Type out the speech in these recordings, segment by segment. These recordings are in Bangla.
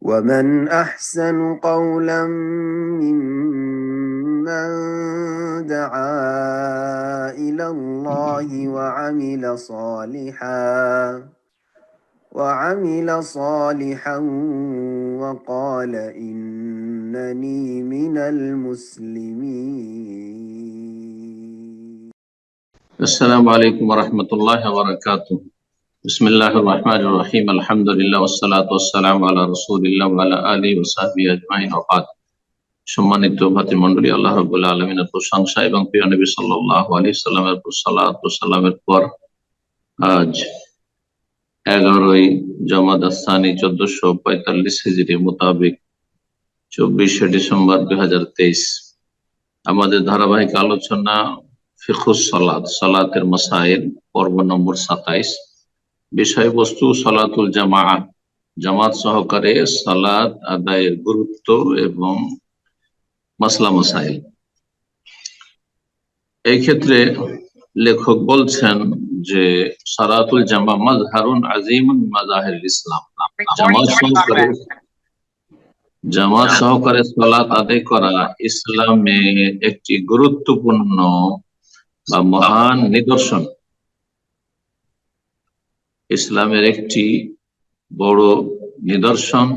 ومن أحسن قولا ممن دعا إلى الله وعمل صالحا وقال إنني من المسلمين. السلام عليكم ورحمة الله وبركاته. بسم الله الرحمن الرحيم. الحمد لله والصلاة والسلام على رسول الله وعلى آله وصحبه أجمعين وبعد। সম্মানিত ভাতৃমণ্ডলী, আল্লাহ রাব্বুল আলামিনের প্রশংসা এবং প্রিয় নবী সাল্লাল্লাহু আলাইহি সাল্লামের উপর সালাত ও সালামের পর আজ 11ই জমাদাস সানি 1445 হিজরি মোতাবেক 24শে ডিসেম্বর 2023 আমাদের ধারাবাহিক আলোচনা ফিকহুস সালাত, সালাতের মাসাইল, পর্ব নম্বর 27। বিষয়বস্তু সালাতুল জামাআত, জামাত সহকারে সালাত আদায়ের গুরুত্ব এবং মাসলা মাসাইল। এই ক্ষেত্রে লেখক বলছেন যে সালাতুল জামা মাজহারুন আযীমুন মাযাহিরুল ইসলাম। জামাত সহকারে সালাত আদায় করা ইসলামে একটি গুরুত্বপূর্ণ বা মহান নিদর্শন, ইসলামের একটি বড় নিদর্শন,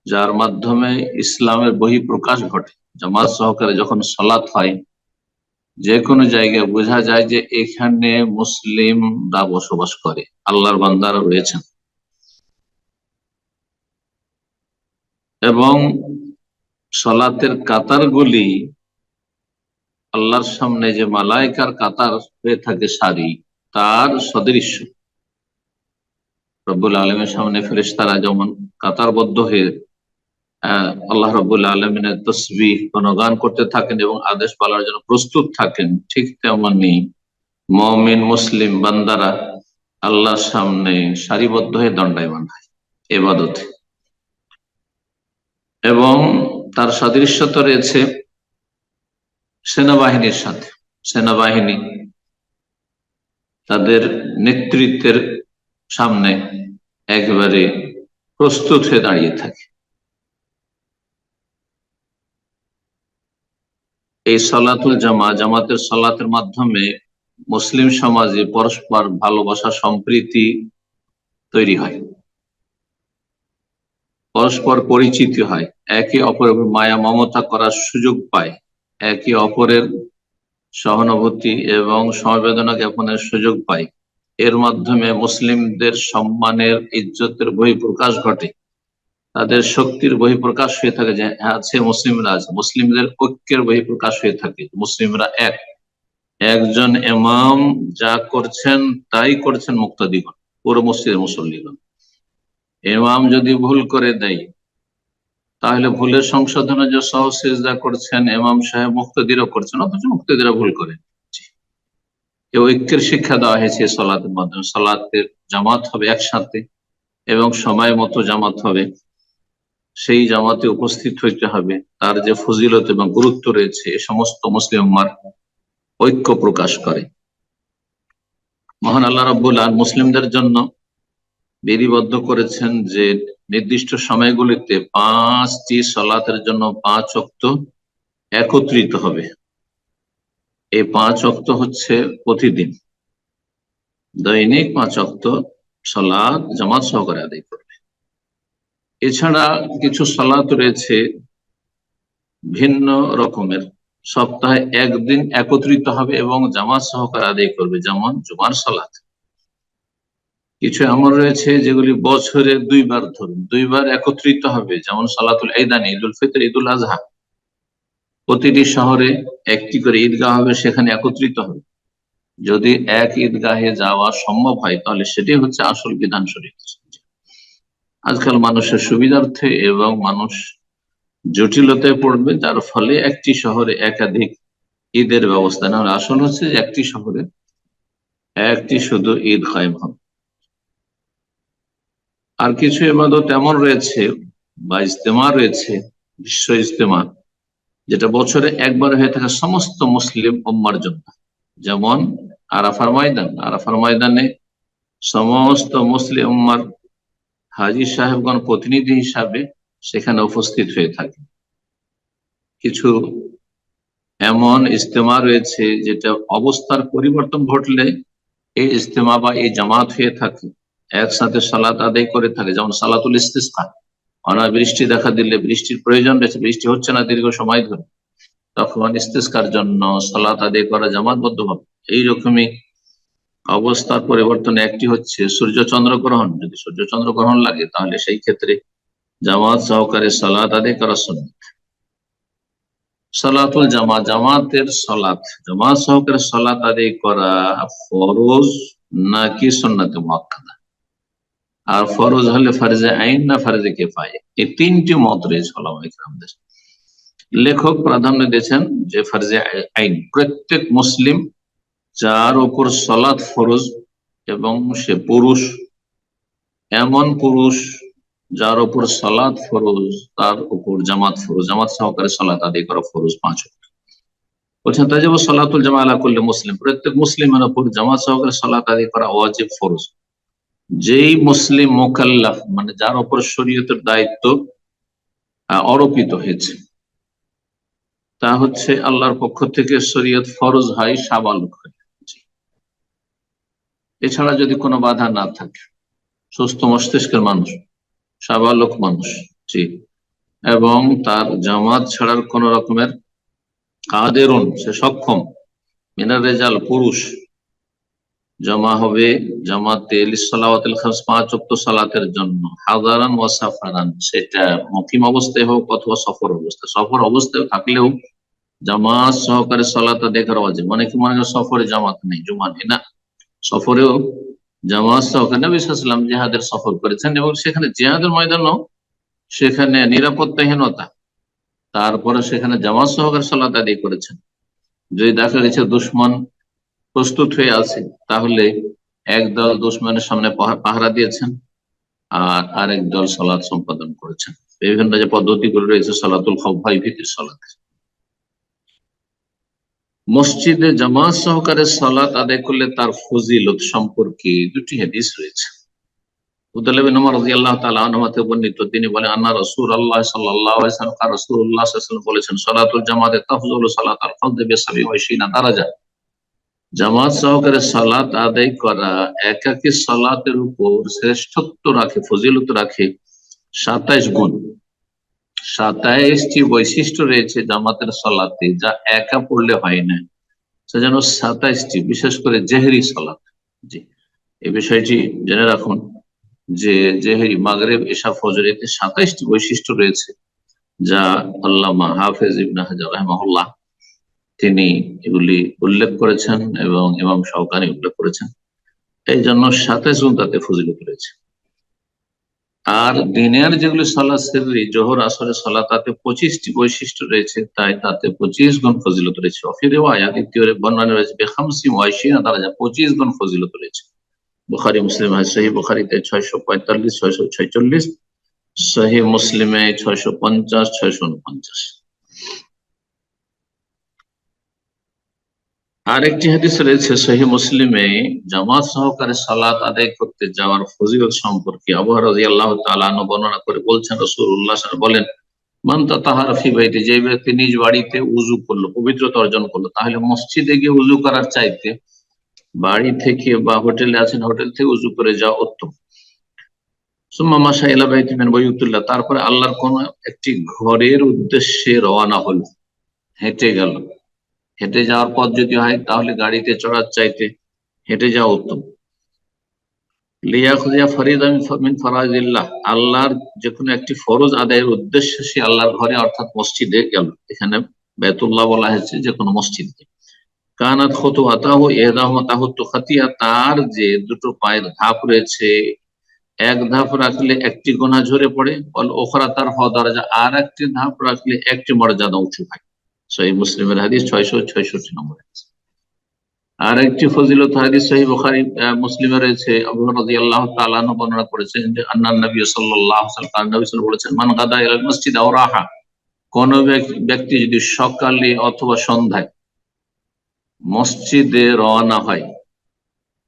যার মাধ্যমে ইসলামের বহিঃপ্রকাশ ঘটে। জামাত সহকারে যখন সালাত হয়, যে কোনো জায়গায় বোঝা যায় যে এখানে মুসলিমরা বসবাস করে, আল্লাহর বান্দারা রয়েছেন। এবং সালাতের কাতারগুলি আল্লাহর সামনে যে মালায়েকার কাতার হয়ে থাকে সারি, তার সদৃশ্য। রব্বুল আলামিনের সামনে ফেরেশতারা যেমন কাতারবদ্ধ হয়ে আল্লাহ রব্বুল আলামিনের তাসবিহ গুণগান করতে থাকেন এবং আদেশ পালনের জন্য প্রস্তুত থাকেন, ঠিক তেমনি মুমিন মুসলিম বান্দারা আল্লাহর সামনে সারিবদ্ধ হয়ে দণ্ডায়মান হয় ইবাদতে। এবং তার সাদৃশ্যতা রয়েছে সেনাবাহিনীর সাথে। সেনাবাহিনী তাদের নেতৃত্বের সামনে একেবারে প্রস্তুত হয়ে দাঁড়িয়ে থাকে। এই সালাতুল জামা, জামাতের সালাতের মাধ্যমে মুসলিম সমাজে পরস্পর ভালোবাসা সম্প্রীতি তৈরি হয়, পরস্পর পরিচিতি হয়, একে অপরের মায়া মমতা করার সুযোগ পায়, একে অপরের সহানুভূতি এবং সমবেদনা জ্ঞাপনের সুযোগ পায়। এর মাধ্যমে মুসলিমদের সম্মানের, ইজ্জতের বহিঃপ্রকাশ ঘটে, তাদের শক্তির বহিঃপ্রকাশ হয়ে থাকে যে আছে মুসলিমরা আছে, মুসলিমদের ঐক্যের বহিঃপ্রকাশ হয়ে থাকে। মুসলিমরা একজন ইমাম যা করছেন তাই করছেন মুক্তাদিগণ, পুরো মসজিদের মুসল্লিগণ। ইমাম যদি ভুল করে দেয়, তাহলে ভুলের সংশোধনের যে সহজ সিজদা করছেন ইমাম সাহেব, মুক্তাদিরও করছেন, অথচ মুক্তাদিরা ভুল করে। এই ঐক্যের শিক্ষা দেওয়া হয়েছে সালাতের মাধ্যমে। সালাতের জামাত হবে একসাথে এবং সময় মতো জামাত হবে, সেই জামাতে উপস্থিত হইতে হবে। তার যে ফজিলত এবং গুরুত্ব রয়েছে, এ সমস্ত মুসলিম উম্মার ঐক্য প্রকাশ করে। মহান আল্লাহ রাব্বুল আলামিন মুসলিমদের জন্য বিধিবদ্ধ করেছেন যে নির্দিষ্ট সময়গুলিতে 5টি সালাতের জন্য 5 ওয়াক্ত একত্রিত হবে। এই 5 ওয়াক্ত হচ্ছে প্রতিদিন, দৈনিক 5 ওয়াক্ত সালাত জামাত সহকারে আদায় করবে। এছাড়া কিছু সালাত রয়েছে ভিন্ন রকমের, সপ্তাহে একদিন একত্রিত হবে এবং জামাত সহকারে আদায় করবে, যেমন জুমার সালাত। কিছু এমন রয়েছে যেগুলি বছরে 2বার, ধরুন 2বার একত্রিত হবে, যেমন সালাতুল ঈদান, ঈদুল ফিতর, ঈদুল আজহা। প্রতিটি শহরে একটি করে ঈদগাহ হবে, সেখানে একত্রিত হবে। যদি এক ঈদগাহে যাওয়া সম্ভব হয়, তাহলে সেটাই হচ্ছে আসল বিধান শরীয়ত। আজকাল মানুষের সুবিধার্থে এবং মানুষ জটিলতায় পড়বে, যার ফলে একটি শহরে একাধিক ঈদের ব্যবস্থা না। আসল হচ্ছে যে একটি শহরে একটি শুধু ঈদ কায়েম হবে। আর কিছু ইবাদত এমন রয়েছে বা ইজতেমা রয়েছে, বিশ্ব ইজতেমা, যেটা বছরে একবার হয়ে থাকে সমস্ত মুসলিম উম্মার জন্য, যেমন আরাফার ময়দান। আরাফার ময়দানে সমস্ত মুসলিম উম্মার হাজী সাহেবগণ প্রতিনিধি হিসাবে সেখানে উপস্থিত হয়ে থাকে। কিছু এমন ইজতেমা রয়েছে যেটা অবস্থার পরিবর্তন ঘটলে এই ইজতেমা বা এই জামাত হয়ে থাকে, একসাথে সালাত আদায় করে থাকে। যেমন সালাতুল ইস্তিসকা, অনাবৃষ্টি দেখা দিলে, বৃষ্টির প্রয়োজন রয়েছে, বৃষ্টি হচ্ছে না দীর্ঘ সময় ধরে, তখন ইস্তিসকার জন্য সালাত আদায় করা জামাতবদ্ধ হবে। এইরকমই অবস্থার পরিবর্তন একটি হচ্ছে সূর্য চন্দ্র গ্রহণ। যদি সূর্য চন্দ্র গ্রহণ লাগে তাহলে সেই ক্ষেত্রে জামাত সহকারে সালাত আদায় করা সুন্নাত। সালাতুল জামা, জামাতের সালাত, জামাত সহকারে সালাত আদায় করা ফরজ নাকি সুন্নাতে মুআক্কাদা? আর ফরজ হলে ফরজে আইন না ফরজে কিফায়া? এই তিনটি মত রয়েছে উলামায়ে কেরামদের। লেখক প্রাধান্য দিয়েছেন যে ফরজে আইন, প্রত্যেক মুসলিম যার উপর সালাত ফরজ এবং সে পুরুষ, এমন পুরুষ যার উপর সালাত ফরজ তার উপর জামাত ফরজ, জামাত সহকারে সালাত আদায় করা ফরজ 5 ওয়াক্ত। বলছেন তাজিবু সালাতুল জামা আলা কুল্লি মুসলিম, প্রত্যেক মুসলিমের উপর জামাত সহকারে সালাত আদায় করা ওয়াজিব, ফরজ। যেই মুসলিম মুকাল্লাফ, মানে যার উপর শরীয়তের দায়িত্ব আরোপিত হয়েছে, তা হচ্ছে আল্লাহর পক্ষ থেকে শরীয়ত ফরজ হয় সাবালক হয়ে। এছাড়া যদি কোনো বাধা না থাকে, সুস্থ মস্তিষ্কের মানুষ, সাবালক মানুষ, জি, এবং তার জামাত ছাড়ার কোন রকমের কাদেরুন, সে সক্ষম, মিনার রেজাল, পুরুষ, জমা হবে জামাতে লিসসালাওয়াতিল খামস, 5 ওয়াক্ত সালাতের জন্য, হাদারান ওয়া সাফারান, সেটা মুকিম অবস্থায় হোক অথবা সফর অবস্থায়। সফর অবস্থায় থাকলেও জামাত সহকারে সালাত আদায় করা ওয়াজিব। অনেকে মনে হয় সফরে জামাত নেই, জুমা নেই, না, সফরেও জামাত সহকারে। নবী সাল্লাল্লাহু আলাইহি ওয়াসাল্লাম জিহাদের সফর করেছেন এবং সেখানে জিহাদের ময়দানও সেখানে নিরাপত্তাহীনতা, তারপরে সেখানে জামাত সহকারে সালাত আদায় করেছেন। যদি দেখা গেছে দুশমন প্রস্তুত হয়ে আছে, তাহলে একদল দুশমনের সামনে পাহারা দিয়েছেন আর আরেক দল সালাত সম্পাদন করেছেন। বিভিন্ন যে পদ্ধতিগুলো রয়েছে সালাতুল খাউফ, ভয় ভীতির সালাত। মসজিদে জামাত সহকারে সালাত আদায় করলে তার ফজিলত সম্পর্কে 2টি হাদিস রয়েছে। আব্দুল্লাহ ইবনে উমর রাদিয়াল্লাহু তাআলা আনহু থেকে বর্ণিত, তিনি বলেন আন্না রাসূলুল্লাহ সাল্লাল্লাহু আলাইহি ওয়াসাল্লাম, রাসূলুল্লাহ সাল্লাল্লাহু আলাইহি ওয়াসাল্লাম বলেছেন, সালাতুল জামাতে তাফযুলু সালাতাল ফরদ বি 27 দারাজা। জামাত সহকারে সালাত আদায় করা একাকী সালাতের উপর শ্রেষ্ঠত্ব রাখে, ফজিলত রাখে 27 গুণ। 27টি বৈশিষ্ট্য রয়েছে জামাতের সালাতে, যা একা পড়লে হয় না, সেজন্য 27টি, বিশেষ করে জেহরি সালাত। জি, এই বিষয়টি জেনে রাখুন যে জেহরি, মাগরিব, ইশা, ফজর, এতে 27টি বৈশিষ্ট্য রয়েছে, যা আল্লামা হাফেজ ইবনে হাজার রাহিমাহুল্লাহ তিনি এগুলি উল্লেখ করেছেন এবং ইমাম শাওকানি উল্লেখ করেছেন। এই জন্য 27 গুণ তাতে ফজিলত রয়েছে। আর দিনের যেগুলি সালাত সিররি, জোহর, আসরের সালাত, তাতে 25টি বৈশিষ্ট্য রয়েছে, তাই তাতে 25 গুণ ফজিলত রয়েছে। ফি রিওয়ায়া, দ্বিতীয় বর্ণনা রয়েছে, বে 25 দারাজা, 25 গুণ ফজিলত রয়েছে। বুখারী মুসলিম, সহিহ বুখারীতে 645, 646, সহিহ মুসলিমে 650, 649। আরেকটি হাদিস রয়েছে সহিহ মুসলিমে জামাত সহকারে সালাত আদায় করতে যাওয়ার ফজিলত সম্পর্কে। আবু হুরায়রা রাদিয়াল্লাহু তাআলা আনহু বর্ণনা করে বলছেন, রাসূলুল্লাহ সাল্লাল্লাহু আলাইহি ওয়াসাল্লাম বলেন, মান তাতাহারা ফি বাইতি, যে ব্যক্তি নিজ বাড়িতে উযু করলো, পবিত্রতা অর্জন করলো, তাহলে মসজিদে গিয়ে উযু করার চাইতে বাড়ি থেকে বা হোটেলে আছেন, হোটেল থেকে উযু করে যাওয়া উত্তম। সুম্মা মাশা ইলা বাইতি মিন বুয়ুতিল্লাহ, তারপরে আল্লাহর কোন একটি ঘরের উদ্দেশ্যে রওনা হলো, হেঁটে গেল। হেঁটে যাওয়ার পথ যদি হয় তাহলে গাড়িতে চড়ার চাইতে হেঁটে যাওয়া উত্তম। লিয়াখুযা ফরিদাম মিন ফারাইজিল্লাহ, আল্লাহর যে কোনো একটি ফরজ আদায়ের উদ্দেশ্যে সে আল্লাহর ঘরে অর্থাৎ মসজিদে গেল। এখানে বাইতুল্লাহ বলা হয়েছে যে কোনো মসজিদকে। কানাত খুতুওয়াতাহু ইহদাহুমা তাহুত্তু খাতিয়া, তার যে দুটো পায়ের ধাপ রয়েছে, এক ধাপ রাখলে একটি গুনাহ ঝরে পড়ে, ওয়াল উখরা তারফাউ দারাজা, আর একটি ধাপ রাখলে একটি মর্যাদা উঁচু হয়। সহিহ মুসলিমের হাদিস 666 নম্বর হাদিস। আর একটি ফজিলত হাদিস সহিহ বুখারী মুসলিমে রয়েছে, আবু হুরায়রা রাদিয়াল্লাহু তাআলা আনহু বর্ণনা করেছেন যে আন্নান নবী সাল্লাল্লাহু আলাইহি ওয়াসাল্লাম, নবী সাল্লাল্লাহু আলাইহি ওয়াসাল্লাম বলেছেন, মান গাদা ইলাল মসজিদ আও রাহা, কোন ব্যক্তি যদি সকালে অথবা সন্ধ্যায় মসজিদে রওনা হয়,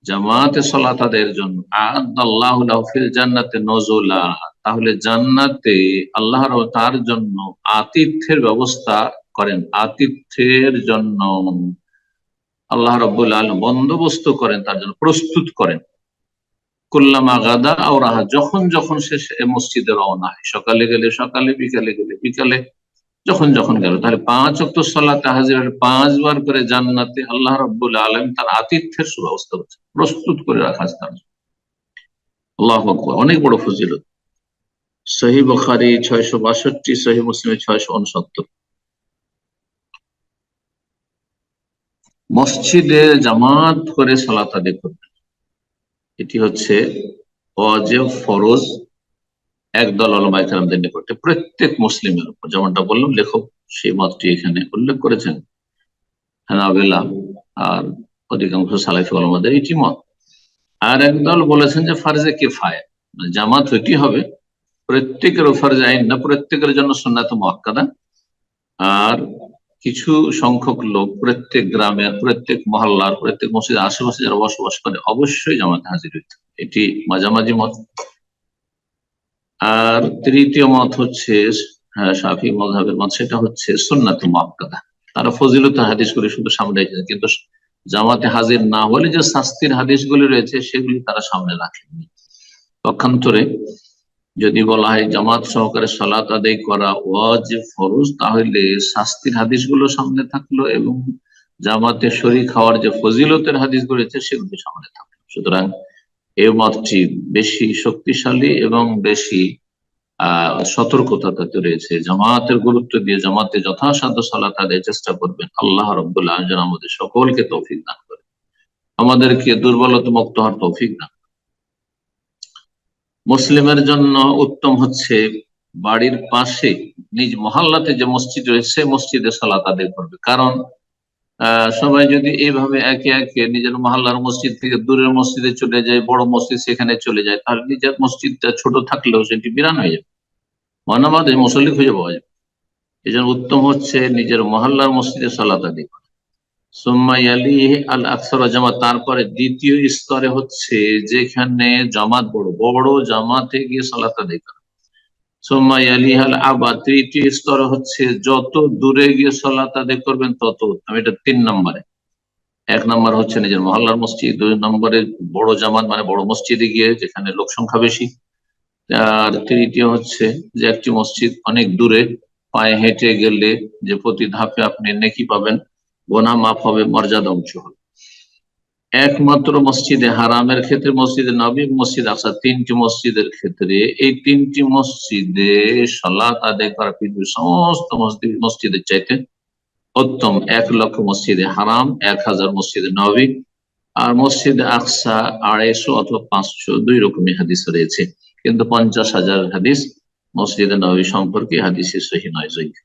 জামাতে সালাত আদায়ের জন্য আ'আদাল্লাহু লাহু ফিল জান্নাতি নুজুলা, তাহলে জান্নাতে আল্লাহ তার জন্য আতিথ্যের ব্যবস্থা করেন, আতিথ্যের জন্য আল্লাহ রাব্বুল আলামিন বন্দোবস্ত করেন, তার জন্য প্রস্তুত করেন। কুল্লামা গাদা আও রাহা, যখন যখন সে মসজিদে রওনা হয়, সকালে গেলে সকালে, বিকালে গেলে বিকালে, যখন যখন গেল। তাহলে 5 ওয়াক্ত সালাতে হাজির হলে 5 বার করে জান্নাতে আল্লাহ রাব্বুল আলামিন তার আতিথ্যের সুব্যবস্থা করছেন, প্রস্তুত করে রাখা আছে তার জন্য। আল্লাহু আকবার, অনেক বড় ফজিলত। সহিহ বুখারী 662, সহিহ মুসলিম 669। মসজিদে জামাত করে সালাত আদায় করবেন, এটি হচ্ছে ওয়াজিব, ফরজ একদল উলামায়ে কেরামদের নিকটে প্রত্যেক মুসলিমের উপর। যেমনটা বললাম, লেখক সেই মতটি এখানে উল্লেখ করেছেন, হানাবিলা আর অধিকাংশ সালাফি উলামাদের এটি মত। আর একদল বলেছেন যে ফারজে কিফায়া, মানে জামাত হইতে হবে, প্রত্যেকের ফরজ আইন না, প্রত্যেকের জন্য সুন্নাত মুআক্কাদা। আর কিছু সংখ্যক লোক প্রত্যেক গ্রামের, প্রত্যেক মহল্লার, প্রত্যেক মসজিদের আশেপাশে যারা বসবাস করে অবশ্যই জামাতে হাজির হইতে হবে, এটি মাঝামাঝি মত। আর তৃতীয় মত হচ্ছে শাফি মাযহাবের মত, সেটা হচ্ছে সুন্নাত মুআক্কাদা। তারা ফজিলত হাদিসগুলি শুধু সামনে রেখেছেন, কিন্তু জামাতে হাজির না হলে যে শাস্তির হাদিসগুলি রয়েছে সেগুলি তারা সামনে রাখেননি। পক্ষান্তরে যদি বলা হয় জামাত সহকারে সালাত আদায় করা ওয়াজিব, ফরজ, তাহলে শাস্তির হাদিসগুলো সামনে থাকলো এবং জামাতে শরীক হওয়ার যে ফজিলতের হাদিসগুলো রয়েছে সেগুলো সামনে থাকলো। সুতরাং এই মতটি বেশি শক্তিশালী এবং বেশি সতর্কতা তাতে রয়েছে। জামাতের গুরুত্ব দিয়ে জামাতে যথাসাধ্য সালাত আদায়ের চেষ্টা করবেন। আল্লাহ রাব্বুল আলামিন যেন আমাদের সকলকে তৌফিক দান করে, আমাদেরকে দুর্বলতা মুক্ত হওয়ার তৌফিক দান। মুসলিমের জন্য উত্তম হচ্ছে বাড়ির পাশে নিজ মহল্লাতে যে মসজিদ রয়েছে মসজিদে সালাত আদায় করবে। কারণ সবাই যদি এইভাবে একে একে নিজের মহল্লার মসজিদ থেকে দূরের মসজিদে চলে যায়, বড় মসজিদ সেখানে চলে যায়, তাহলে নিজের মসজিদটা ছোট থাকলেও সেটি বিরান হয়ে যাবে, মানবাদে মুসল্লি খুঁজে পাওয়া যাবে। এই জন্য উত্তম হচ্ছে নিজের মহল্লার মসজিদে সালাত আদায় করা। সুম্মা ইয়ালিহি আল আকসারা জামাত, তারপরে দ্বিতীয় স্তরে হচ্ছে যেখানে জামাত বড় বড় জামাতে গিয়ে সালাত আদায় করা। সুম্মা ইয়ালিহি আল আবাদ, তৃতীয় স্তরে হচ্ছে যত দূরে গিয়ে সালাত আদায় করবেন তত উত্তম। এটা 3 নম্বরে। 1 নম্বর হচ্ছে নিজের মহল্লার মসজিদ, 2 নম্বরে বড় জামাত মানে বড় মসজিদে গিয়ে যেখানে লোক সংখ্যা বেশি, আর তৃতীয় হচ্ছে যে একটি মসজিদ অনেক দূরে, পায়ে হেঁটে গেলে যে প্রতি ধাপে আপনি নেকি পাবেন, গুনাহ মাফ হবে, মর্যাদা উঁচু হবে। একমাত্র মসজিদে হারামের ক্ষেত্রে মসজিদে নববী, মসজিদ আকসা, 3টি মসজিদের ক্ষেত্রে এই 3টি মসজিদে সালাত আদায় করা পৃথিবীর সমস্ত মসজিদের চাইতে উত্তম। 1 লক্ষ মসজিদে হারাম, 1000 মসজিদে নববী, আর মসজিদে আকসা 250 অথবা 500, 2 রকমের হাদিস রয়েছে, কিন্তু 50,000 হাদিস মসজিদে নববী সম্পর্কে হাদিসে সহিহ নয়, জয়ীফ।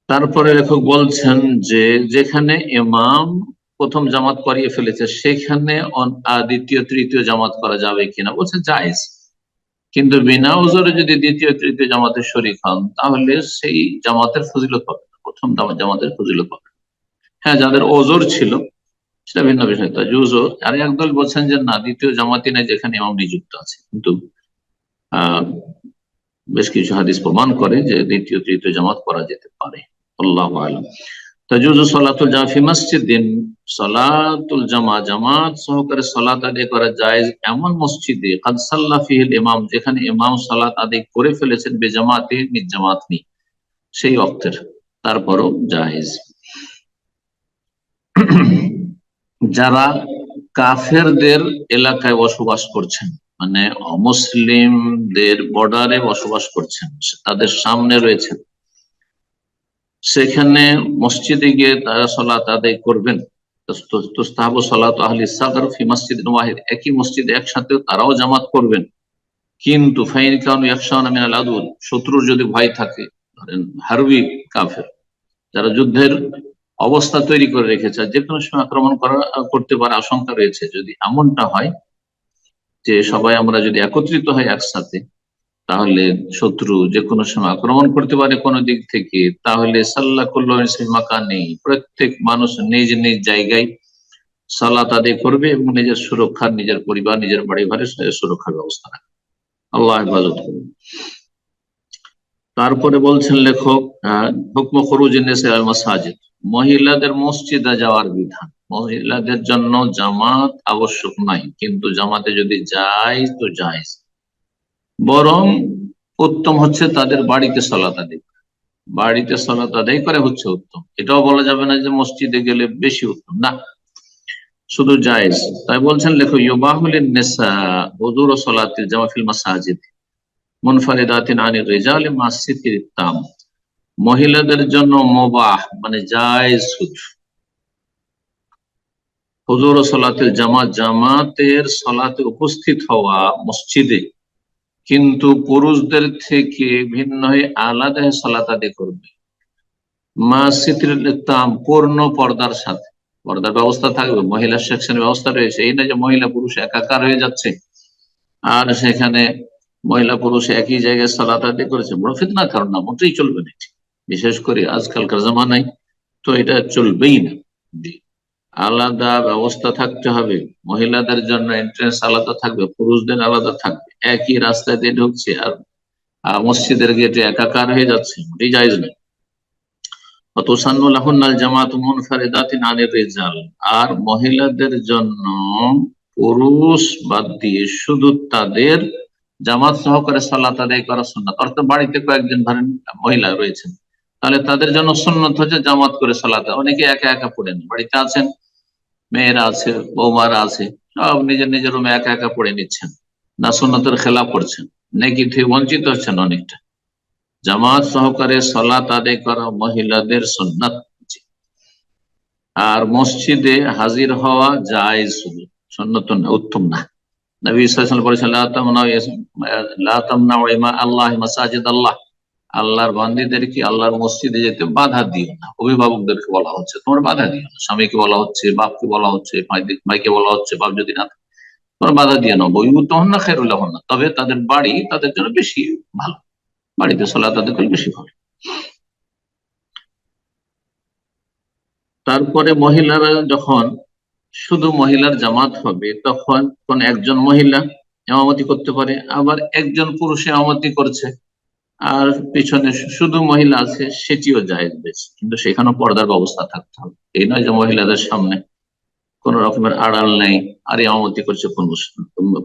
তারপরে লেখক বলছেন যে যেখানে ইমাম প্রথম জামাত করিয়ে ফেলেছে সেখানে দ্বিতীয় তৃতীয় জামাত করা যাবে কিনা, বলছে জায়েজ, কিন্তু বিনা ওজরে যদি দ্বিতীয় তৃতীয় জামাতের শরীক হন তাহলে সেই জামাতের ফজিলত পাবে না, প্রথম জামাতের ফজিলত পাবে। হ্যাঁ, যাদের ওজর ছিল সেটা ভিন্ন বিষয়, তা জুজো। আর একদল বলছেন যে না, দ্বিতীয় জামাতি নেই যেখানে ইমাম নিযুক্ত আছে, কিন্তু বেশ কিছু হাদিস প্রমাণ করে যে দ্বিতীয় তৃতীয় জামাত করা যেতে পারে। আল্লাহু আ'লাম। তাজুজু সালাতুল জামা ফি মসজিদিন, সালাতুল জামা জামাত সহকারে সালাত আদায় করা জায়েজ এমন মসজিদে কাদ সাল্লা ফিহিল ইমাম, যেখানে ইমাম সালাত আদায় করে ফেলেছেন বেজামাতে, নিজ জামাত নেই সেই ওয়াক্তের, তারপরও জায়েজ। যারা কাফেরদের এলাকায় বসবাস করছেন, মানে অমুসলিমদের বর্ডারে বসবাস করছেন, তাদের সামনে রয়েছেন, সেখানে মসজিদে গিয়ে তারা সালাত আদায় করবেন। তুস্তাহাবু সালাতু আহলি সাগর ফি মসজিদিন ওয়াহিদ, একই মসজিদে একসাথে তারাও জামাত করবেন, কিন্তু ফাইন কানু ইয়াখশাউনা মিনাল আদুল, শত্রুর যদি ভয় থাকে, ধরেন হারবি কাফের যারা যুদ্ধের অবস্থা তৈরি করে রেখেছে, যে কোনো সময় আক্রমণ করতে পারে আশঙ্কা রয়েছে, যদি এমনটা হয় যে সবাই আমরা যদি একত্রিত হয় একসাথে, তাহলে শত্রু যে কোনো সময় আক্রমণ করতে পারে কোনো দিক থেকে, তাহলে সাল্লাহ কুল্লু মাকানি, প্রত্যেক মানুষ নিজ নিজ জায়গায় সালাত আদায় করবে এবং নিজের সুরক্ষা, নিজের পরিবার, নিজের বাড়ি ঘরের সুরক্ষার ব্যবস্থা রাখবে, আল্লাহ হেফাজত করবে। তারপরে বলছেন লেখক, হুকম খুরুজিন নিসা ইলাল মাসাজিদ, মহিলাদের মসজিদে যাওয়ার বিধান। মহিলাদের জন্য জামাত আবশ্যক নাই, কিন্তু জামাতে যদি যায় তো যায়, বরং উত্তম হচ্ছে তাদের বাড়িতে সালাত আদায় করা। বাড়িতে সালাত আদায় করে হচ্ছে উত্তম। এটাও বলা যাবে না যে মসজিদে গেলে বেশি উত্তম, না, শুধু জায়েজ। তাই বলছেন লেখক, ইউবাহুল নিসা হুজুর সালাতিল জামা ফিল মাসাজিদ মুনফারিদাতিন আনির রিজাল মা সিতরিত তাম, মহিলাদের জন্য মুবাহ মানে জায়েজ হুজুর সালাতিল জামা, জামাতের সালাতে উপস্থিত হওয়া মসজিদে, কিন্তু পুরুষদের থেকে ভিন্ন হয়ে আলাদা সালাত আদায় করবে মা সিতরিত তাম, পূর্ণ পর্দার সাথে। পর্দার ব্যবস্থা থাকবে, মহিলা সেকশনের ব্যবস্থা রয়েছে, এই না যে মহিলা পুরুষ একাকার হয়ে যাচ্ছে আর সেখানে মহিলা পুরুষ একই জায়গায় সালাত আদায় করেছে, বড় ফিতনার কারণ, না, মোটেই চলবে না। বিশেষ করে আজকালকার জামানায় তো এটা চলবেই না। আলাদা ব্যবস্থা থাকতে হবে, মহিলাদের জন্য এন্ট্রেন্স আলাদা থাকবে, পুরুষদের আলাদা থাকবে। একই রাস্তায় দিয়ে ঢুকছে আর মসজিদের গেটে একাকার হয়ে যাচ্ছে, মোটেই জায়েজ নয়। আর মহিলাদের জন্য পুরুষ বাদ দিয়ে শুধু তাদের জামাত সহকারে সালাত আদায় করা সুন্নাত। অর্থাৎ বাড়িতে কয়েকজন ধরেন মহিলা রয়েছেন, তাহলে তাদের জন্য সুন্নত হচ্ছে জামাত করে সালাত। অনেকে একা একা পড়েন, বাড়িতে আছেন, মেয়েরা আছে, বৌমারা আছে, সব নিজের নিজের রুমে একা একা পড়ে নিচ্ছেন, না সুন্নতের খেলাফ করছেন, নেকি থেকে বঞ্চিত হচ্ছেন অনেকটা। জামাত সহকারে সালাত আদায় করা মহিলাদের সুন্নাত। আর মসজিদে হাজির হওয়া জায়েজ, শুধু সুন্নত না, উত্তম না। নবী সাল্লাল্লাহু আলাইহি ওয়াসাল্লাম বলেছেন, লা তামনাউ ইমা আল্লাহ মাসাজিদ আল্লাহ, আল্লাহর বান্দীদেরকে আল্লাহর মসজিদে যেতে বাধা দিও না। অভিভাবকদেরকে বলা হচ্ছে, তোমরা বাধা দিও না। স্বামীকে বলা হচ্ছে, বাপকে বলা হচ্ছে, ভাইকে বলা হচ্ছে, বাপ যদি না থাকে তোমরা বাধা দিও না। বুয়ুতুহুন্না খায়রুল লাহুন্না, তবে তাদের বাড়ি তাদের জন্য বেশি ভালো, বাড়িতে সালাত আদায় করলে বেশি ভালো। তারপরে মহিলারা যখন শুধু মহিলার জামাত হবে, তখন কোন একজন মহিলা ইমামতি করতে পারে, আবার একজন পুরুষ ইমামতি করছে আর পিছনে শুধু মহিলা আছে, সেটিও জায়েজ বেশ, কিন্তু সেখানেও পর্দার ব্যবস্থা থাকতে হবে। এই নয় যে মহিলাদের সামনে কোন রকমের আড়াল নেই আর ইমামতি করছে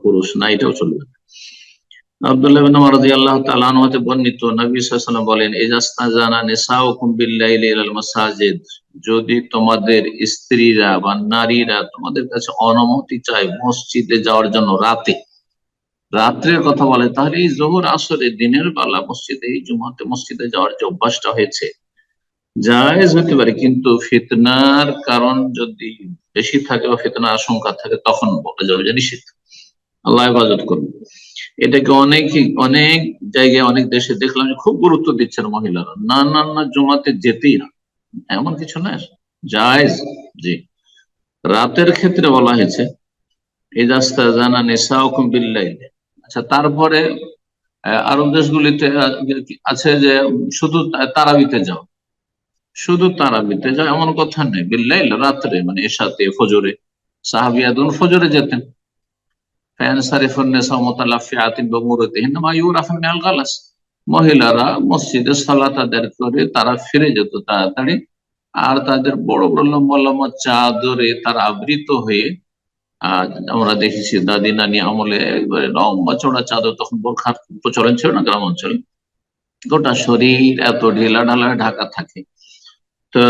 পুরুষ, না, এটাও চলবে না। আব্দুল্লাহ ইবনে উমর রাদিয়াল্লাহু তাআলা আনহু হতে বর্ণিত, নবী সাল্লাল্লাহু আলাইহি ওয়াসাল্লাম বলেন, ইজাস্তাজানা নিসাউকুম বিল্লাইলি ইলাল মাসাজিদ, যদি তোমাদের স্ত্রীরা বা নারীরা তোমাদের কাছে অনুমতি চায় মসজিদে যাওয়ার জন্য রাত্রের কথা বলে, তাহলে এই যোহর আসরে দিনের বেলা মসজিদে, এই জুমাতে মসজিদে যাওয়ার যে অভ্যাসটা হয়েছে জায়েজ হতে পারে, কিন্তু ফিতনার কারণ যদি বেশি থাকে বা ফিতনার আশঙ্কা থাকে, তখন বলা যাবে যে নিষিদ্ধ, আল্লাহ হেফাজত করবে। এটাকে অনেক জায়গায়, অনেক দেশে দেখলাম যে খুব গুরুত্ব দিচ্ছেন মহিলারা, না না না জুমাতে যেতেই না, এমন কিছু না, জায়েজ। জি, রাতের ক্ষেত্রে বলা হয়েছে ইজাস্তাজানা নিসাউকুম বিল্লাইল। আচ্ছা, তারপরে আরব দেশগুলিতে আছে যে শুধু তারাবিতে যাও, শুধু তারাবিতে যাও এমন কথা নেই, বিল্লাইল রাত্রে মানে এশাতে, ফজরে। সাহাবিয়াতুন ফজরে যেতেন। মহিলারা মসজিদে সালাত আদায় করে তারা ফিরে যেত তাড়াতাড়ি, আর তাদের বড় বড় লম্বা লম্বা চাদরে তারা আবৃত হয়ে, আমরা দেখেছি দাদি নানি আমলে একবারে লম্বা চড়া চাদর, তখন বোরখার প্রচলন ছিল না গ্রাম অঞ্চলে, গোটা শরীর এত ঢিলা ঢালা ঢাকা থাকে। তো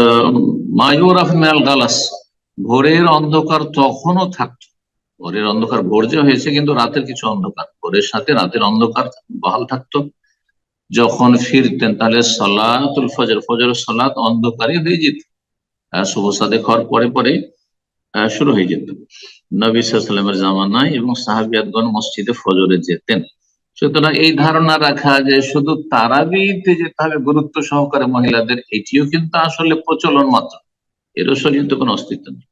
মায়ুরাফ মেল গালাস, ভোরের অন্ধকার তখনও থাকতো। ভোরের অন্ধকার, ভোর যে হয়েছে কিন্তু রাতের কিছু অন্ধকার, ভোরের সাথে রাতের অন্ধকার বহাল থাকতো। যখন ফিরতেন তাহলে সালাতুল ফজর, ফজরের সালাত অন্ধকারে হয়ে যেত, শুভ সাদেক হওয়ার পরে পরে শুরু হয়ে যেত নবী সাল্লাল্লাহু আলাইহি ওয়াসাল্লামের জামানায়, এবং সাহাবিয়াতগণ মসজিদে ফজরে যেতেন। সুতরাং এই ধারণা রাখা যে শুধু তারাবিতে যেতে হবে গুরুত্ব সহকারে মহিলাদের, এটিও কিন্তু আসলে প্রচলন মাত্র, এরও শরীয়তে কোনো অস্তিত্ব নেই।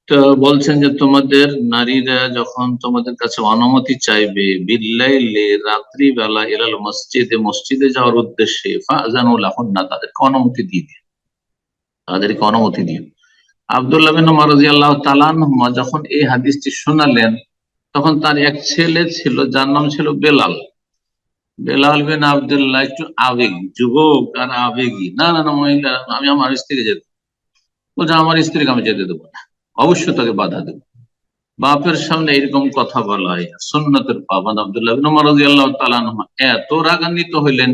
তো বলছেন যে তোমাদের নারীরা যখন তোমাদের কাছে অনুমতি চাইবে বিল্লাইলে রাত্রি বেলা ইলাল মসজিদে মসজিদে যাওয়ার উদ্দেশ্যে ফাযানু লাহুন্না, তাদেরকে অনুমতি দিয়ে দিও, তাদেরকে অনুমতি দিও। আব্দুল্লাহ বিন উমর রাদিয়াল্লাহু তাআলা আনহুমা যখন এই হাদিসটি শোনালেন, তখন তার এক ছেলে ছিল যার নাম ছিল বেলাল। বেলাল বিন আব্দুল্লাহ একটু আবেগী যুবক আর আবেগী। না না না, মহিলা আমি আমার স্ত্রীকে যেতে, বলছে আমার স্ত্রীকে আমি যেতে দেবো না, অবশ্যই তাকে বাধা দেবো। বাপের সামনে এরকম কথা বলা হয়, সুন্নতের পাবন্দ আব্দুল্লাহ বিন উমর রাদিয়াল্লাহু তাআলা আনহু এত রাগান্বিত হইলেন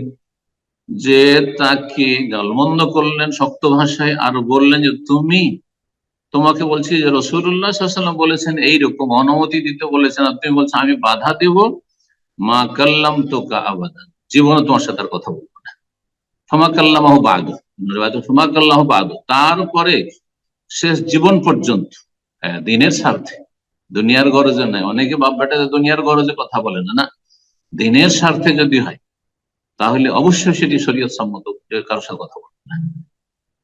যে তাকে গালমন্দ করলেন শক্ত ভাষায়, আর বললেন যে তোমাকে বলছি যে রাসূলুল্লাহ সাল্লাল্লাহু আলাইহি ওয়াসাল্লাম বলেছেন এইরকম অনুমতি দিতে বলেছেন, আর তুমি বলছো আমি বাধা দেব। মা কাল্লাম তোকা আবাদান, জীবনে তোমার সাথে আর কথা বলবো না। ফামা কাল্লামাহু বাদু, ফামা কাল্লাহু বাদু, তারপরে শেষ জীবন পর্যন্ত, দিনের স্বার্থে, দুনিয়ার গরজে নাই। অনেকে বাপ বেটা দুনিয়ার গরজে কথা বলে না, না, দিনের স্বার্থে যদি হয় তাহলে অবশ্যই সেটি শরীয়ত সম্মত, কারোর সাথে কথা বলবে না।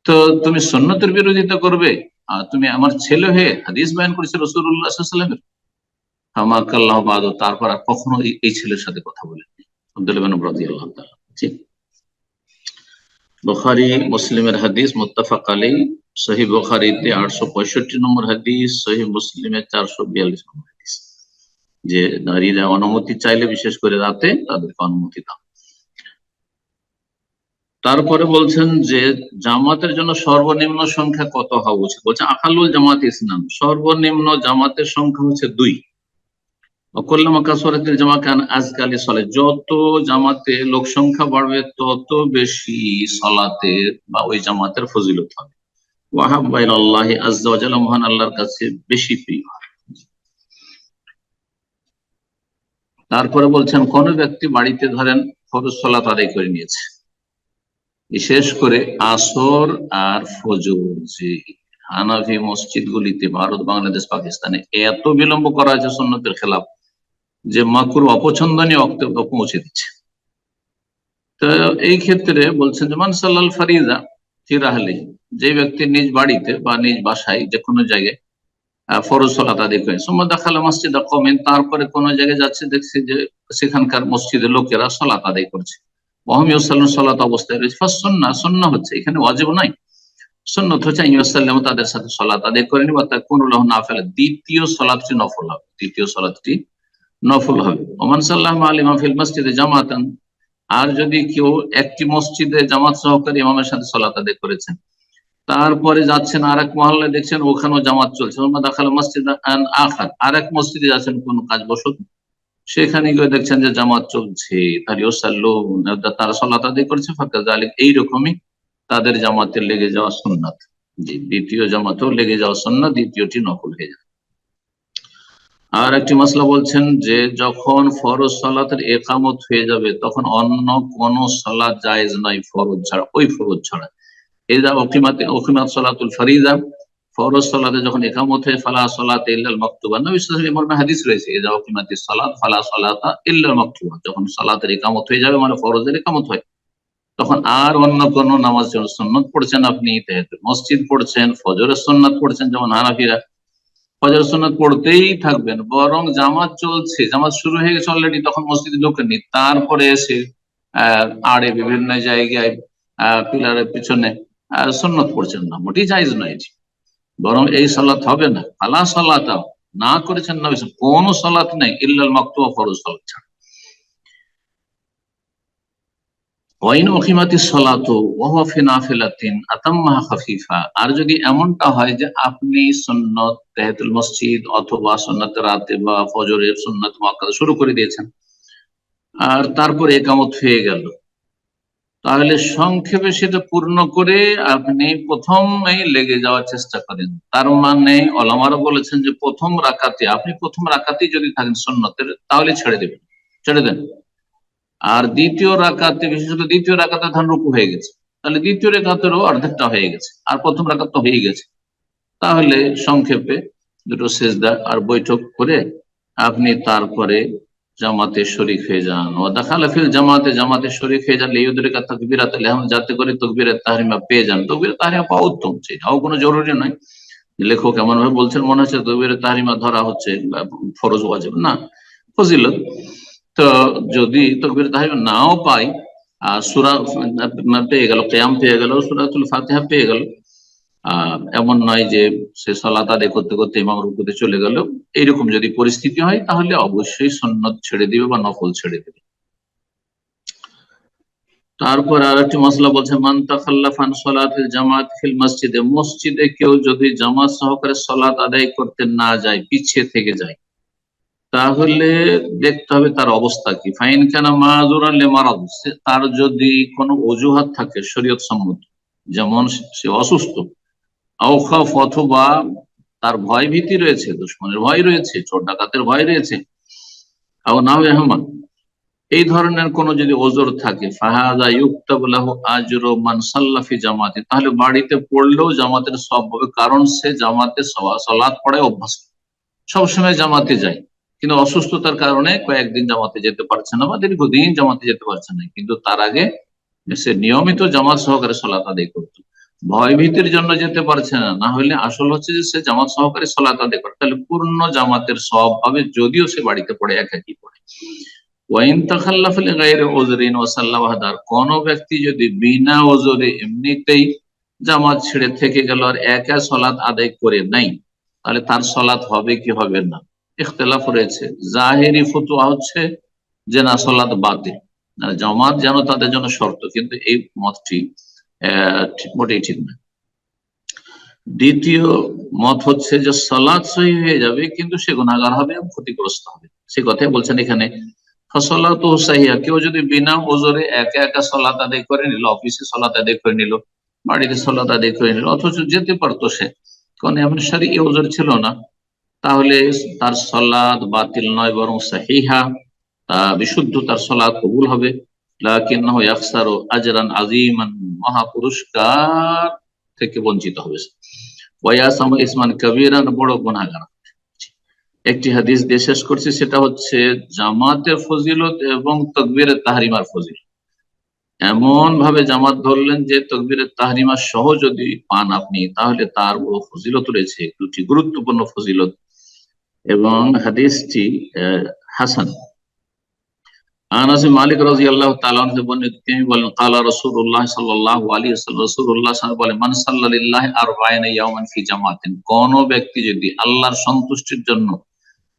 তো তুমি সুন্নতের বিরোধিতা করবে, আর তুমি আমার ছেলে হয়ে হাদিস বয়ান করেছে রাসূলুল্লাহ সাল্লাল্লাহু আলাইহি ওয়াসাল্লামের, ফামা কাল্লাহু বাদু, তারপর আর কখনো এই ছেলের সাথে কথা বলেননি। আব্দুল্লাহ ইবনে উমর রাদিয়াল্লাহু তাআলা। বুখারী মুসলিমের হাদিস, মুত্তাফাক আলাইহি। সহিহ বুখারীতে 865 নম্বর হাদিস, সহিহ মুসলিমে 442 নম্বর হাদিস, যে নারীরা অনুমতি চাইলে বিশেষ করে রাতে তাদেরকে অনুমতি দাও। তারপরে বলছেন যে জামাতের জন্য সর্বনিম্ন সংখ্যা কত হওয়া উচিত। বলছে আকালুল জামাত ইসলাম, সর্বনিম্ন জামাতের সংখ্যা হচ্ছে 2। অকল্লামা কাসরাতিল জামা কান আজকালি সলে, যত জামাতে লোক সংখ্যা বাড়বে তত বেশি সলাতের বা ওই জামাতের ফজিলত হবে। ওয়াহাব্বা ইলাল্লাহি আযজা ওয়া জাল্লা, মহান আল্লাহর কাছে বেশি প্রিয়। তারপরে বলছেন কোন ব্যক্তি বাড়িতে ধরেন ফরজ সালাত আদায় করে নিয়েছে, বিশেষ করে আসর আর ফজর, যে হানাফি মসজিদগুলিতে ভারত, বাংলাদেশ, পাকিস্তানে এত বিলম্ব করা হয়েছে সুন্নতের খেলাফ, যে মাকরুহ অপছন্দনীয় বক্তব্য পৌঁছে দিচ্ছে। তো এই ক্ষেত্রে বলছেন যে মান সাল্লাল ফারিজা ফি রাহলি, যে ব্যক্তি নিজ বাড়িতে বা নিজ বাসায় যে কোনো জায়গায় ফরজ সালাত আদায় করে, সুম্মা দাখালা মসজিদা কওমিন, তারপরে কোন জায়গায় যাচ্ছে, দেখছে যে সেখানকার মসজিদের লোকেরা সালাত আদায় করছে, ওয়াহুম ইউসাল্লুন, সালাত অবস্থায় রয়েছে, ফাসুন্নাহ, সুন্নাহ হচ্ছে, এখানে ওয়াজিব নাই, সুন্নাত হচ্ছে ইউসাল্লামু, তাদের সাথে সালাত আদায় করে নিবা, তাকুনু লাহু নাফিলা, দ্বিতীয় সালাতটি নফল হবে, দ্বিতীয় সালাতটি নফল হবে। ওমান সাল্লাল্লাহু আলাইহি ওয়া ফিল মসজিদে জামাতান, আর যদি কেউ একটি মসজিদে জামাত সহকারী ইমামের সাথে সালাত আদায় করেছেন, তারপরে যাচ্ছেন আর এক মহল্লায়, দেখছেন ওখানেও জামাত চলছে, মসজিদ আর এক মসজিদে যাচ্ছেন কোন কাজ বসত, সেখানে গিয়ে দেখছেন যে জামাত চলছে, তারা সালাত আদায় করছে, ফাকাযালিক, এইরকমই তাদের জামাতে লেগে যাওয়া সুন্নাত, যে দ্বিতীয় জামাতেও লেগে যাওয়া সুন্নাত, দ্বিতীয়টি নফল হয়ে যায়। আর একটি মাসলা বলছেন যে যখন ফরজ সালাতের একামত হয়ে যাবে তখন অন্য কোন সালাত জায়েজ নাই ফরজ ছাড়া, ওই ফরজ ছাড়া। ইযা উকিমাত সালাতুল ফারিদা, ফরজ সালাতে যখন একামত হয়, ফালা সালাতা ইল্লাল মাকতুবা, নবী সাল্লাল্লাহু আলাইহি ওয়াসাল্লাম হাদিস রয়েছে, ইযা উকিমাতিস সালাত ফালা সালাতা ইল্লাল মাকতুবা, যখন সালাতের একামত হয়ে যাবে, মানে ফরজের একামত হয়, তখন আর অন্য কোন নামাজ, যেমন সুন্নত পড়ছেন আপনি তাহিয়াতুল মসজিদ পড়ছেন, ফজরের সুন্নাত পড়ছেন যেমন হানাফিরা, ফজর সুন্নাত পড়তেই থাকবেন, বরং জামাত চলছে, জামাত শুরু হয়ে গেছে অলরেডি, তখন মসজিদে ঢোকেননি, তারপরে এসে আড়ে বিভিন্ন জায়গায় পিলারের পিছনে সুন্নত পড়ছেন না, মোটেই জায়েজ নয় এটি, বরং এই সালাত হবে না। ফালা সালাতা, না করেছেন নবী, কোন সালাত নেই ইল্লাল মাকতুবা, ফরজ সালাত ছাড়া। আর যদি এমনটা হয় যে আপনি সুন্নত তাহিয়াতুল মসজিদ অথবা সুন্নত রাতে বা ফজরের সুন্নত মুআক্কাদা শুরু করে দিয়েছেন, আর তারপরে একামত হয়ে গেল, তাহলে সংক্ষেপে সেটা পূর্ণ করে আপনি প্রথমেই লেগে যাওয়ার চেষ্টা করেন। তার মানে ওলামারা বলেছেন যে প্রথম রাকাতে যদি থাকেন সুন্নতের, তাহলে ছেড়ে দেন। আর দ্বিতীয় রাকাতে, বিশেষত দ্বিতীয় রাকাতে ধান রুকু হয়ে গেছে, তাহলে দ্বিতীয় রাকাতেরও অর্ধেকটা হয়ে গেছে, আর প্রথম রাকাত তো হয়ে গেছে, তাহলে সংক্ষেপে দুটো সেজদা আর বৈঠক করে আপনি তারপরে জামাতে শরীক হয়ে যান। ও দাখালা ফিল জামাতে শরীক হয়ে যান, লিইউদরিকা তাকবীরাতুল ইহরাম, যাতে করে তাকবীরাত তাহরিমা পেয়ে যান। তাকবীরাত তাহরিমা পাওয়া উত্তম, সেটাও কোনো জরুরি নয়, লেখক এমন ভাবে বলছেন মনে হচ্ছে তকবীরে তাহরিমা ধরা হচ্ছে ফরজ ওয়াজিব না, ফজিলত। তো যদি তকবীরে তাহরিমা নাও পাই, সূরা পেয়ে গেল, কিয়াম পেয়ে গেল, সূরাতুল ফাতিহা পেয়ে গেল, এমন নয় যে সে সালাত আদায় করতে করতে ইমাম রুকুতে চলে গেল, এইরকম যদি পরিস্থিতি হয় তাহলে অবশ্যই সুন্নত ছেড়ে দিবে বা নফল ছেড়ে দিবে। তারপর আর একটি মশলা বলছে, মান তাখাল্লাফা আন সালাতিল জামাত ফিল মসজিদে, মসজিদে কেউ যদি জামাত সহকারে সালাত আদায় করতে না যায়, পিছিয়ে থেকে যায়, তাহলে দেখতে হবে তার অবস্থা কি। ফাইন কানা মাযুরান লিমারাদ, তার যদি কোনো অজুহাত থাকে শরীয়ত সম্মত, যেমন সে অসুস্থ, আও খাউফ, অথবা তার ভয় ভীতি রয়েছে, দুশমনের ভয় রয়েছে, চোর ডাকাতের ভয় রয়েছে, আও নাহু আহমদ, এই ধরনের কোন যদি ওজর থাকে, ফাহাদা ইউক্তাবু লাহু আজরু মান সাল্লা ফি জামাতে, তাহলে বাড়িতে পড়লেও জামাতের সওয়াব হবে, কারণ সে জামাতে সালাত পড়ায় অভ্যস্ত, সবসময় জামাতে যায়, কিন্তু অসুস্থতার কারণে কয়েকদিন জামাতে যেতে পারছে না বা দীর্ঘদিন জামাতে যেতে পারছে না, কিন্তু তার আগে সে নিয়মিত জামাত সহকারে সালাত আদায় করতো। ভয় ভীতির জন্য যেতে পারছে না, না হলে আসল হচ্ছে যে সে জামাত সহকারে সালাত আদায় করে, তাহলে পূর্ণ জামাতের সওয়াব পাবে, যদিও সে বাড়িতে পড়ে একাকি পড়ে। ওয়াইন তাখাল্লাফা লিগাইরি উযরিন ওয়া সাল্লা ওয়াহদার, কোন ব্যক্তি যদি বিনা ওজরে এমনিতেই জামাত ছেড়ে থেকে গেল আর একা সালাত আদায় করে নাই, তাহলে তার সালাত হবে কি হবে না, ইখতিলাফ রয়েছে। জাহেরি ফতোয়া হচ্ছে যে না, সালাত বাতিল, জামাত যেন তাদের জন্য শর্ত, কিন্তু এই মতটি মোটেই ঠিক না। দ্বিতীয় মত হচ্ছে যে সালাত সহিহ হয়ে যাবে, কিন্তু সে গুনাহগার হবে, ক্ষতিগ্রস্ত হবে। সে কথাই বলছেন এখানে, ফসলাত সাহিহা, কেউ যদি বিনা ওজরে একা একা সালাত আদায় করে নিল, অফিসে সালাত আদায় করে নিল, বাড়িতে সালাত আদায় করে নিল, অথচ যেতে পারতো সে, কারণ এমন সারি ওজর ছিল না, তাহলে তার সালাত বাতিল নয়, বরং সাহিহা, বিশুদ্ধ, তার সালাত কবুল হবে। লাকিন্নাহু ইয়াখসারু আজরান আযীমান, মহা পুরস্কার থেকে বঞ্চিত হবে। ওয়া ইয়াসামু ইসমান কাবীরান, বড় গুনাহগার। একটি হাদিস দিয়ে শেষ করছি, সেটা হচ্ছে জামাতের ফজিলত এবং তাকবীরে তাহরিমার ফজিলত। এমন ভাবে জামাত ধরলেন যে তাকবীরে তাহরিমা সহ যদি পান আপনি, তাহলে তার বড় ফজিলত রয়েছে, দুটি গুরুত্বপূর্ণ ফজিলত। এবং হাদিসটি হাসান। আনাস মালিক রাদিয়াল্লাহু তাআলা আনহু বর্ণিত, তিনি বলেন, ক্বালা রাসূলুল্লাহ সাল্লাল্লাহু আলাইহি ওয়াসাল্লাম, রাসূলুল্লাহ সাল্লাল্লাহু আলাইহি ওয়াসাল্লাম বলেন, মান সাল্লা লিল্লাহি 40 ইয়াওমান ফি জামাতিন, কোন ব্যক্তি যদি আল্লাহর সন্তুষ্টির জন্য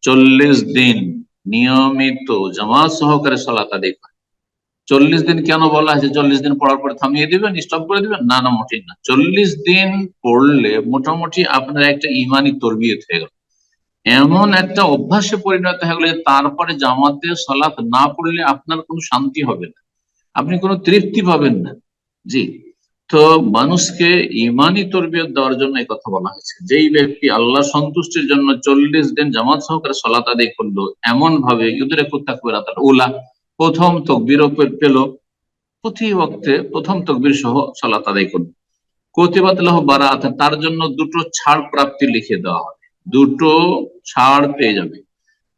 40 দিন নিয়মিত জামাত সহকারে সালাত আদায় করে। 40 দিন কেন বলা হয়েছে? 40 দিন পড়ার পরে থামিয়ে দিবেন, স্টপ করে দিবেন? না না, মোটেই না। 40 দিন পড়লে মোটামুটি আপনার একটা ইমানি তরবিয়ত হয়ে গেল, এমন একটা অভ্যাসে পরিণত হয়ে গেল যে তারপরে জামাতে সালাত না পড়লে আপনার কোনো শান্তি হবে না, আপনি কোনো তৃপ্তি পাবেন না। জি, তো মানুষকে ইমানি তরবিয়ত দেওয়ার জন্য এই কথা বলা হয়েছে। যেই ব্যক্তি আল্লাহ সন্তুষ্টির জন্য 40 দিন জামাত সহকারে সালাত আদায় করলো, এমন ভাবে ইউদরিকু তাকবীরাতুল উলা, প্রথম তাকবীর পেল, প্রতি ওয়াক্তে প্রথম তাকবীর সহ সালাত আদায় করলো, কুতিবাত লাহু বারাআত, তার জন্য দুটো ছাড় প্রাপ্তি লিখে দেওয়া হবে, দুটো ছাড় পেয়ে যাবে।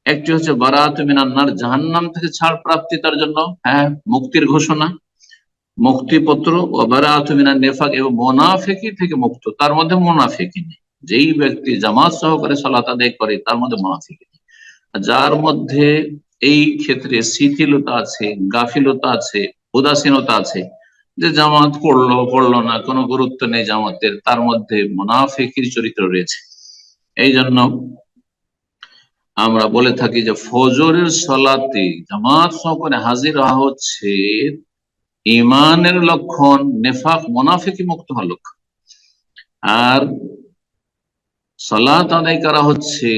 একটি হচ্ছে বারাআত মিনান নার, জাহান্নাম থেকে ছাড় প্রাপ্তি তার জন্য, হ্যাঁ, মুক্তির ঘোষণা, মুক্তিপত্র। ও বারাআত মিনান নিফাক, এবং মুনাফিকি থেকে মুক্ত, তার মধ্যে মুনাফিকি নেই। যেই ব্যক্তি জামাত সহকারে সালাত আদায় করে তার মধ্যে মুনাফিকি নেই। যার মধ্যে এই ক্ষেত্রে শিথিলতা আছে, গাফিলতা আছে, উদাসীনতা আছে, যে জামাত পড়লো পড়লো না, কোনো গুরুত্ব নেই জামাতের, তার মধ্যে মুনাফিকির চরিত্র রয়েছে। এই জন্য আমরা বলে থাকি যে ফজরের সালাতে জামাত সহকারে হাজির হওয়া হচ্ছে ইমানের লক্ষণ, নেফাক মুনাফিকি মুক্ত হওয়ার লক্ষণ। আর সালাত আদায় করা হচ্ছে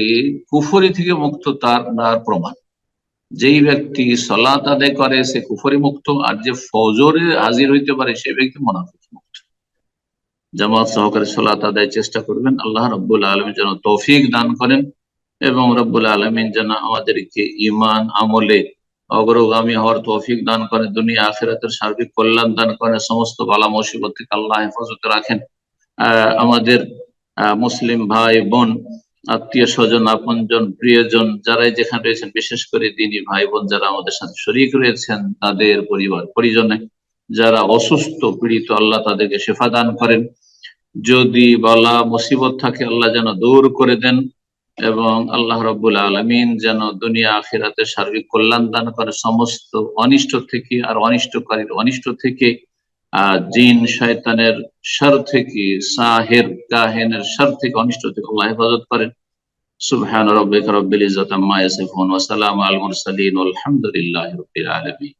কুফরি থেকে মুক্ত তার প্রমাণ। যেই ব্যক্তি সালাত আদায় করে সে কুফরি মুক্ত, আর যে ফজরে হাজির হইতে পারে সেই ব্যক্তি মুনাফিক মুক্ত। জামাত সহকারে সালাত আদায় চেষ্টা করবেন। আল্লাহ রাব্বুল আলামিন যেন তৌফিক দান করেন, এবং রাব্বুল আলামিন যেন আমাদেরকে ঈমান আমলে অগ্রগামী হওয়ার তৌফিক দান করেন, দুনিয়া আখিরাতের সার্বিক কল্যাণ দান করেন, সমস্ত বালা মুসিবত থেকে আল্লাহ হেফাজতে রাখেন। আমাদের মুসলিম ভাই বোন, আত্মীয় স্বজন, আপনজন, প্রিয়জন যারাই যেখানে রয়েছেন, বিশেষ করে দিনী ভাই বোন যারা আমাদের সাথে শরীক রয়েছেন, তাদের পরিবার পরিজনে যারা অসুস্থ পীড়িত, আল্লাহ তাদেরকে শেফা দান করেন। যদি বলা মুসিবত থাকে আল্লাহ যেন দূর করে দেন, এবং আল্লাহ রাব্বুল আলামিন যেন দুনিয়া আখিরাতে সার্বিক কল্যাণ দান করে সমস্ত অনিষ্ট থেকে, আর অনিষ্টকারীর অনিষ্ট থেকে, জিন শয়তানের শার থেকে, সাহের কাহেনের শার থেকে, অনিষ্ট থেকে আল্লাহ হেফাজত করেন। সুবহান রাব্বিকা রাব্বিল ইজ্জাতি আম্মা ইয়াসিফুন ওয়া সালামুন আলাল মুরসালিন ওয়ালহামদুলিল্লাহি রাব্বিল আলামিন।